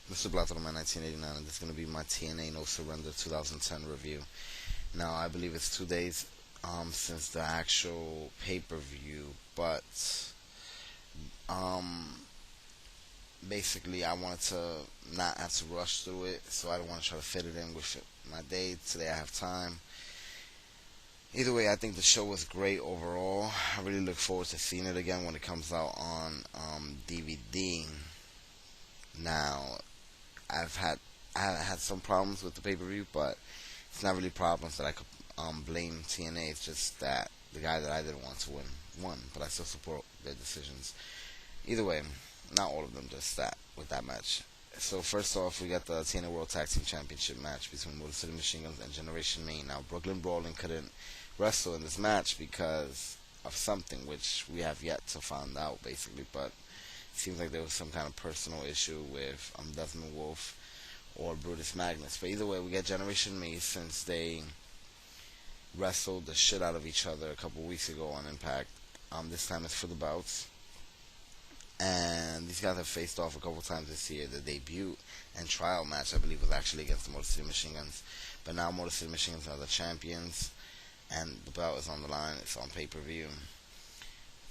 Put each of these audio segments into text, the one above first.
This is Black Man 1989, and this is going to be my TNA No Surrender 2010 review. Now, I believe it's 2 days since the actual pay per view, but um, basically, I wanted to not have to rush through it, so I don't want to try to fit it in with my day. Today, I have time. Either way, I think the show was great overall. I really look forward to seeing it again when it comes out on DVD. Now, I've had I had some problems with the pay per view, but it's not really problems that I could blame TNA. It's just that the guy that I didn't want to win won, but I still support their decisions. Either way, not all of them, just that with that match. So first off, we got the TNA World Tag Team Championship match between Motor City Machine Guns and Generation Main. Now Brooklyn Brawling couldn't wrestle in this match because of something which we have yet to find out, basically. But it seems like there was some kind of personal issue with Desmond Wolf or Brutus Magnus. But either way, we get Generation Me since they wrestled the shit out of each other a couple weeks ago on Impact. This time it's for the bouts. And these guys have faced off a couple times this year. The debut and trial match, I believe, was actually against the Motor City Machine Guns. But now Motor City Machine Guns are the champions, and the belt is on the line. It's on pay-per-view.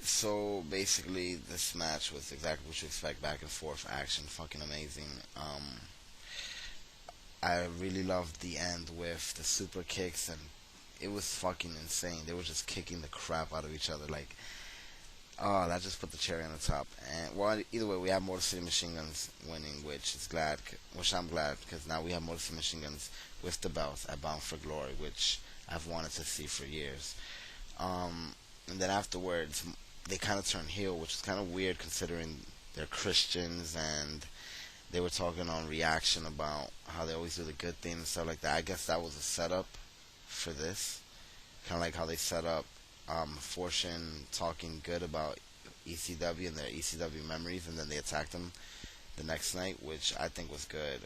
So basically, this match was exactly what you expect: back and forth action, fucking amazing. I really loved the end with the super kicks, and it was fucking insane. They were just kicking the crap out of each other. Like, oh, that just put the cherry on the top. And well, either way, we have Motor City Machine Guns winning, which I'm glad, because now we have Motor City Machine Guns with the belts at Bound for Glory, which I've wanted to see for years. And then afterwards, they kind of turned heel, which is kind of weird considering they're Christians, and they were talking on Reaction about how they always do the good thing and stuff like that. I guess that was a setup for this, kind of like how they set up Fortune talking good about ECW and their ECW memories, and then they attacked them the next night, which I think was good.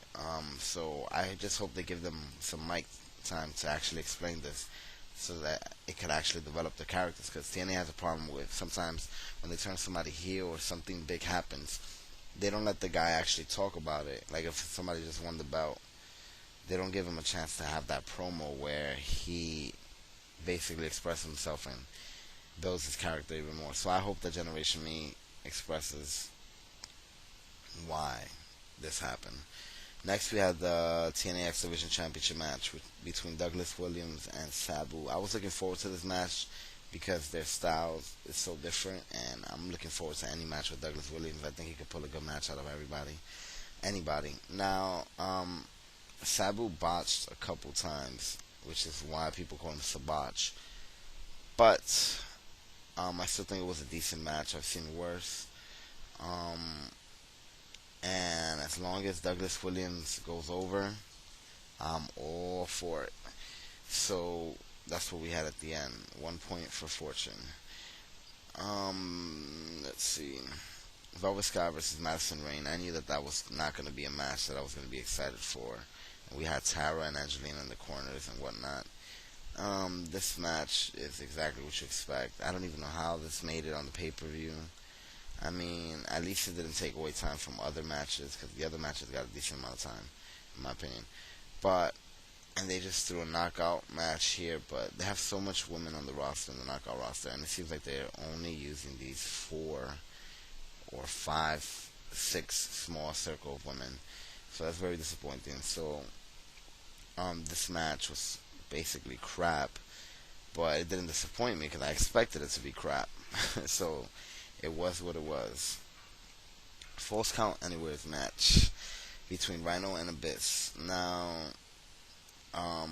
So I just hope they give them some mic time to actually explain this, so that it could actually develop the characters. Because TNA has a problem with sometimes when they turn somebody heel or something big happens, they don't let the guy actually talk about it. Like if somebody just won the belt, they don't give him a chance to have that promo where he basically expresses himself and builds his character even more. So I hope that Generation Me expresses why this happened. Next, we had the TNA X Division Championship match between Douglas Williams and Sabu. I was looking forward to this match because their styles is so different, and I'm looking forward to any match with Douglas Williams. I think he could pull a good match out of anybody. Now, Sabu botched a couple times, which is why people call him Sabotch. But I still think it was a decent match. I've seen worse. Um, and as long as Douglas Williams goes over, I'm all for it. So that's what we had at the end. 1 point for Fortune. Let's see. Velvet Sky versus Madison Rain. I knew that that was not going to be a match that I was going to be excited for. And we had Tara and Angelina in the corners and whatnot. This match is exactly what you expect. I don't even know how this made it on the pay per view. I mean, at least it didn't take away time from other matches, because the other matches got a decent amount of time, in my opinion. But and they just threw a knockout match here, but they have so much women on the roster, in the knockout roster, and it seems like they're only using these 4 or 5, 6 small circle of women. So that's very disappointing. So this match was basically crap, but it didn't disappoint me because I expected it to be crap. So it was what it was. False Count Anywhere's match between Rhino and Abyss. Now,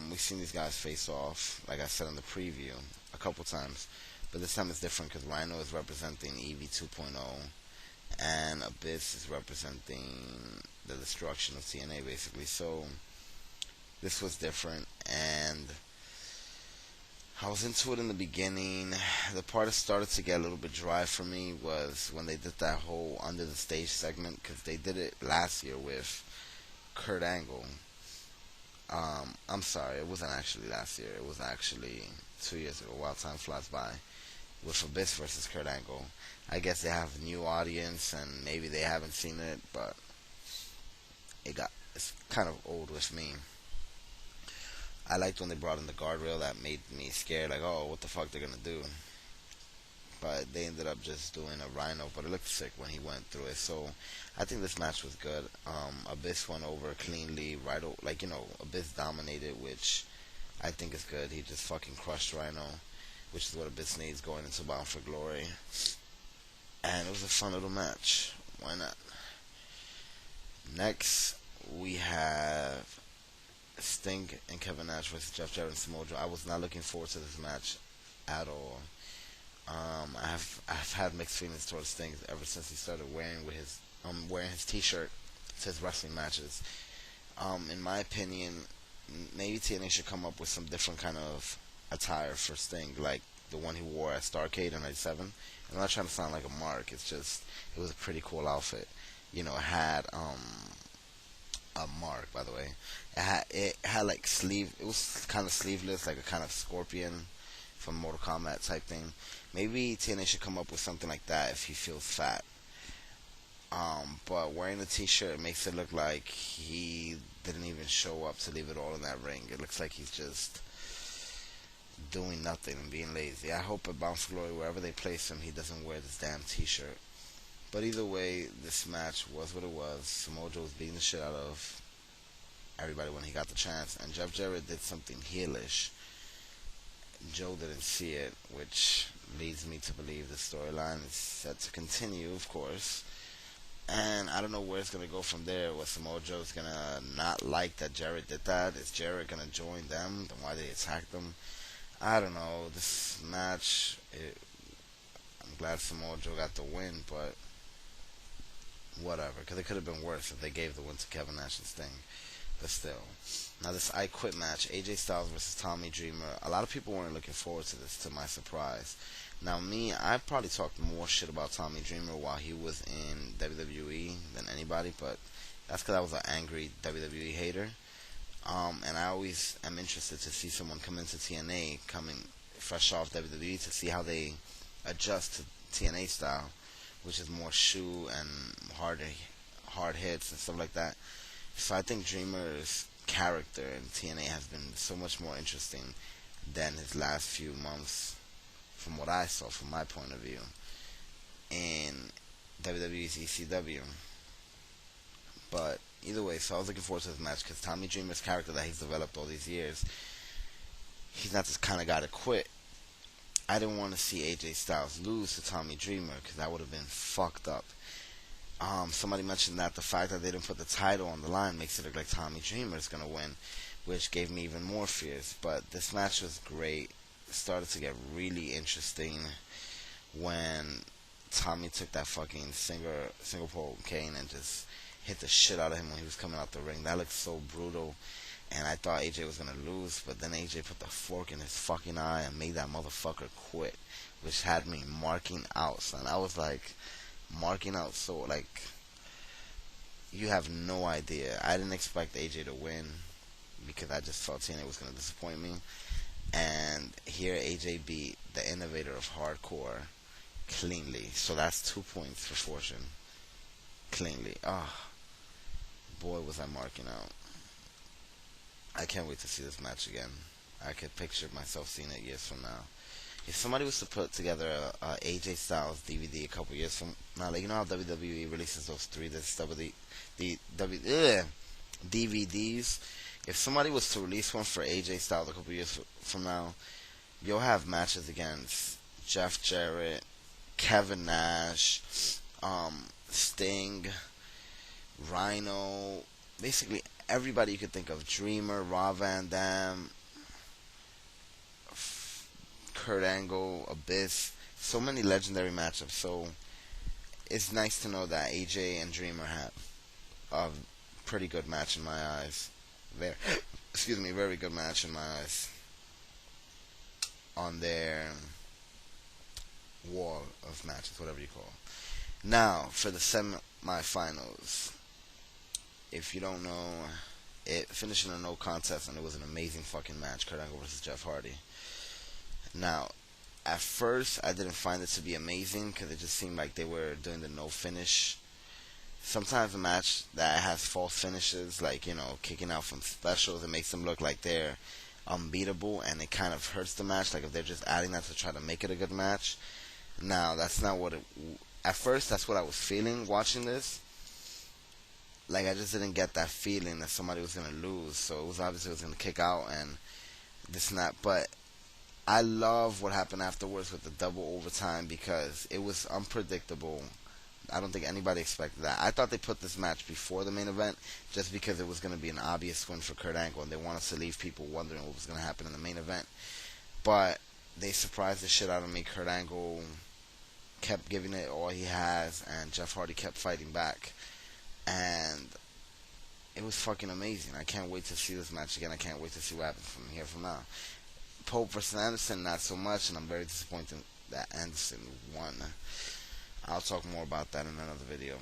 we've seen these guys face off, like I said in the preview, a couple times, but this time it's different because Rhino is representing EV 2.0, and Abyss is representing the destruction of TNA, basically. So this was different, and I was into it in the beginning. The part that started to get a little bit dry for me was when they did that whole under the stage segment, because they did it last year with Kurt Angle. I'm sorry, it wasn't actually last year. It was actually 2 years ago. While time flies by, with Abyss versus Kurt Angle. I guess they have a new audience, and maybe they haven't seen it, but kind of old with me. I liked when they brought in the guardrail. That made me scared. Like, oh, what the fuck they're gonna do? But they ended up just doing a Rhino. But it looked sick when he went through it. So I think this match was good. Abyss went over cleanly. Right, like Abyss dominated, which I think is good. He just fucking crushed Rhino, which is what Abyss needs going into Bound for Glory. And it was a fun little match. Why not? Next, we have Sting and Kevin Nash versus Jeff Jarrett and Samoa Joe. I was not looking forward to this match at all. I've had mixed feelings towards Sting ever since he started wearing his T-shirt. It says wrestling matches. In my opinion, maybe TNA should come up with some different kind of attire for Sting, like the one he wore at Starrcade in '97. I'm not trying to sound like a mark. It's just it was a pretty cool outfit. It had a mark, by the way. It had like sleeve. It was kind of sleeveless, like a kind of scorpion from Mortal Kombat type thing. Maybe TNA should come up with something like that if he feels fat. But wearing the T-shirt makes it look like he didn't even show up to leave it all in that ring. It looks like he's just doing nothing and being lazy. I hope at Bound for Glory, wherever they place him, he doesn't wear this damn T-shirt. But either way, this match was what it was. Samoa Joe was beating the shit out of everybody when he got the chance, and Jeff Jarrett did something heelish. Joe didn't see it, which leads me to believe the storyline is set to continue, of course. And I don't know where it's going to go from there. Was Samoa Joe's going to not like that Jarrett did that? Is Jarrett going to join them? Then why they attacked them? I don't know. This match, I'm glad Samoa Joe got the win, but whatever. Because it could have been worse if they gave the win to Kevin Nash and Sting. But still. Now this I Quit match, AJ Styles versus Tommy Dreamer. A lot of people weren't looking forward to this, to my surprise. Now me, I probably talked more shit about Tommy Dreamer while he was in WWE than anybody, but that's because I was an angry WWE hater. And I always am interested to see someone come into TNA, coming fresh off WWE, to see how they adjust to TNA style, which is more shoe and hard hits and stuff like that. So I think Dreamer's character in TNA has been so much more interesting than his last few months, from what I saw, from my point of view, in WWE's ECW. But either way, so I was looking forward to this match because Tommy Dreamer's character that he's developed all these years, he's not this kind of guy to quit. I didn't want to see AJ Styles lose to Tommy Dreamer because that would have been fucked up. Somebody mentioned that the fact that they didn't put the title on the line makes it look like Tommy Dreamer is going to win, which gave me even more fears. But this match was great. It started to get really interesting when Tommy took that fucking single pole cane and just hit the shit out of him when he was coming out the ring. That looked so brutal. And I thought AJ was going to lose, but then AJ put the fork in his fucking eye and made that motherfucker quit, which had me marking out, son. I was like, marking out so, like, you have no idea. I didn't expect AJ to win because I just felt TNA was going to disappoint me. And here AJ beat the innovator of hardcore cleanly. So that's 2 points for Fortune. Cleanly. Boy, was I marking out. I can't wait to see this match again. I could picture myself seeing it years from now. If somebody was to put together a AJ Styles DVD a couple years from now, like, you know how WWE releases those 3 disc DVDs? If somebody was to release one for AJ Styles a couple years from now, you'll have matches against Jeff Jarrett, Kevin Nash, Sting, Rhino, basically everybody you could think of. Dreamer, Rob Van Dam, Kurt Angle, Abyss. So many legendary matchups. So it's nice to know that AJ and Dreamer have a pretty good match in my eyes. Very good match in my eyes on their wall of matches, whatever you call it. Now, for the semi-finals, if you don't know, it finished in a no contest, and it was an amazing fucking match. Kurt Angle versus Jeff Hardy. Now, at first, I didn't find it to be amazing because it just seemed like they were doing the no finish sometimes a match that has false finishes, like, kicking out from specials, it makes them look like they're unbeatable, and it kind of hurts the match. Like if they're just adding that to try to make it a good match. Now that's not what it. At first, that's what I was feeling watching this. Like I just didn't get that feeling that somebody was gonna lose, so it was obviously it was gonna kick out and this and that. But I love what happened afterwards with the double overtime because it was unpredictable. I don't think anybody expected that. I thought they put this match before the main event just because it was going to be an obvious win for Kurt Angle and they wanted to leave people wondering what was going to happen in the main event. But they surprised the shit out of me. Kurt Angle kept giving it all he has and Jeff Hardy kept fighting back. And it was fucking amazing. I can't wait to see this match again. I can't wait to see what happens from here from now. Pope versus Anderson, not so much, and I'm very disappointed that Anderson won. I'll talk more about that in another video.